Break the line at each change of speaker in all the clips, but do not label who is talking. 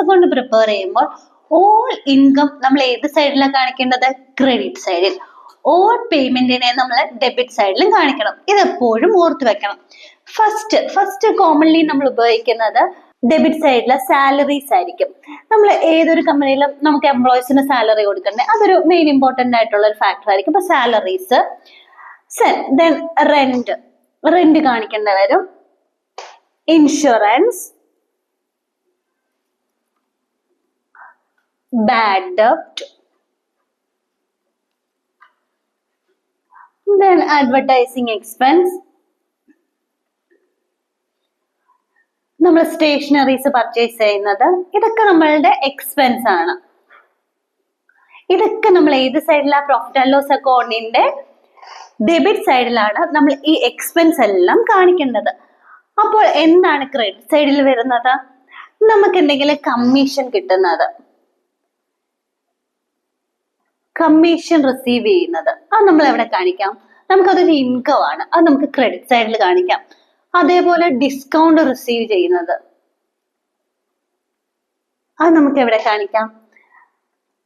Account prepare ചെയ്യുമ്പോൾ all income നമ്മൾ ഏത് സൈഡിലാണ് കാണിക്കേണ്ടത്? ക്രെഡിറ്റ് സൈഡിൽ. ഓൾ പേയ്മെന്റിനെ നമ്മൾ ഡെബിറ്റ് സൈഡിലും കാണിക്കണം. ഇത് എപ്പോഴും ഓർത്ത് വെക്കണം. ഫസ്റ്റ് കോമൺലി നമ്മൾ ഉപയോഗിക്കുന്നത് ഡെബിറ്റ് സൈഡിലെ സാലറീസ് ആയിരിക്കും. നമ്മൾ ഏതൊരു കമ്പനിയിലും നമുക്ക് എംപ്ലോയീസിന് സാലറി കൊടുക്കണ്ടേ, അതൊരു മെയിൻ ഇമ്പോർട്ടന്റ് ആയിട്ടുള്ള ഒരു ഫാക്ടർ ആയിരിക്കും. അപ്പൊ സാലറീസ്, ദെൻ റെന്റ് കാണിക്കേണ്ട വരും, ഇൻഷുറൻസ്, ബാഡ് ഡെപ്റ്റ്, then advertising expense, നമ്മൾ സ്റ്റേഷനറീസ് പർച്ചേസ് ചെയ്യുന്നത്, ഇതൊക്കെ നമ്മളുടെ എക്സ്പെൻസ് ആണ്. ഇതൊക്കെ നമ്മൾ ഏത് സൈഡിലാണ്? പ്രോഫിറ്റ് ആൻഡ് ലോസ് അക്കൗണ്ടിന്റെ ഡെബിറ്റ് സൈഡിലാണ് നമ്മൾ ഈ എക്സ്പെൻസ് എല്ലാം കാണിക്കേണ്ടത്. അപ്പോൾ എന്താണ് ക്രെഡിറ്റ് സൈഡിൽ വരുന്നത്? നമുക്ക് എന്തെങ്കിലും കമ്മീഷൻ കിട്ടുന്നത്, കമ്മീഷൻ റിസീവ് ചെയ്യുന്നത്, അത് നമ്മൾ എവിടെ കാണിക്കാം? നമുക്കതൊരു ഇൻകം ആണ്, അത് നമുക്ക് ക്രെഡിറ്റ് സൈഡിൽ കാണിക്കാം. അതേപോലെ ഡിസ്കൗണ്ട് റിസീവ് ചെയ്യുന്നത്, അത് നമുക്ക് എവിടെ കാണിക്കാം?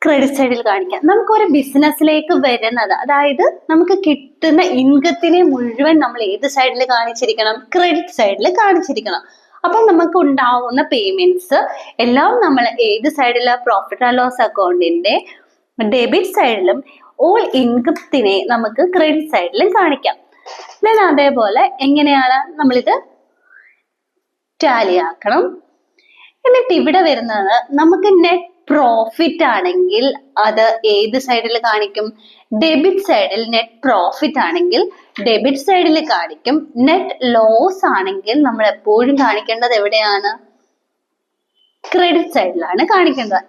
ക്രെഡിറ്റ് സൈഡിൽ കാണിക്കാം. നമുക്കൊരു ബിസിനസ്സിലേക്ക് വരുന്നത്, അതായത് നമുക്ക് കിട്ടുന്ന ഇൻകത്തിനെ മുഴുവൻ നമ്മൾ ഏത് സൈഡിൽ കാണിച്ചിരിക്കണം? ക്രെഡിറ്റ് സൈഡിൽ കാണിച്ചിരിക്കണം. അപ്പൊ നമുക്ക് ഉണ്ടാവുന്ന പേയ്മെന്റ്സ് എല്ലാം നമ്മൾ ഏത് സൈഡിലാണ്? പ്രോഫിറ്റ് ആൻഡ് ലോസ് അക്കൗണ്ടിന്റെ ഡെബിറ്റ് സൈഡിലും ഓൾ ഇൻകത്തിനെ നമുക്ക് ക്രെഡിറ്റ് സൈഡിലും കാണിക്കാം. ദെൻ അതേപോലെ എങ്ങനെയാണ് നമ്മളിത് ടാലി ആക്കണം. എന്നിട്ട് ഇവിടെ വരുന്നത് നമുക്ക് നെറ്റ് പ്രോഫിറ്റ് ആണെങ്കിൽ അത് ഏത് സൈഡിൽ കാണിക്കും? ഡെബിറ്റ് സൈഡിൽ. നെറ്റ് പ്രോഫിറ്റ് ആണെങ്കിൽ ഡെബിറ്റ് സൈഡിൽ കാണിക്കും. നെറ്റ് ലോസ് ആണെങ്കിൽ നമ്മൾ എപ്പോഴും കാണിക്കേണ്ടത് എവിടെയാണ്? ക്രെഡിറ്റ് സൈഡിലാണ് കാണിക്കേണ്ടത്.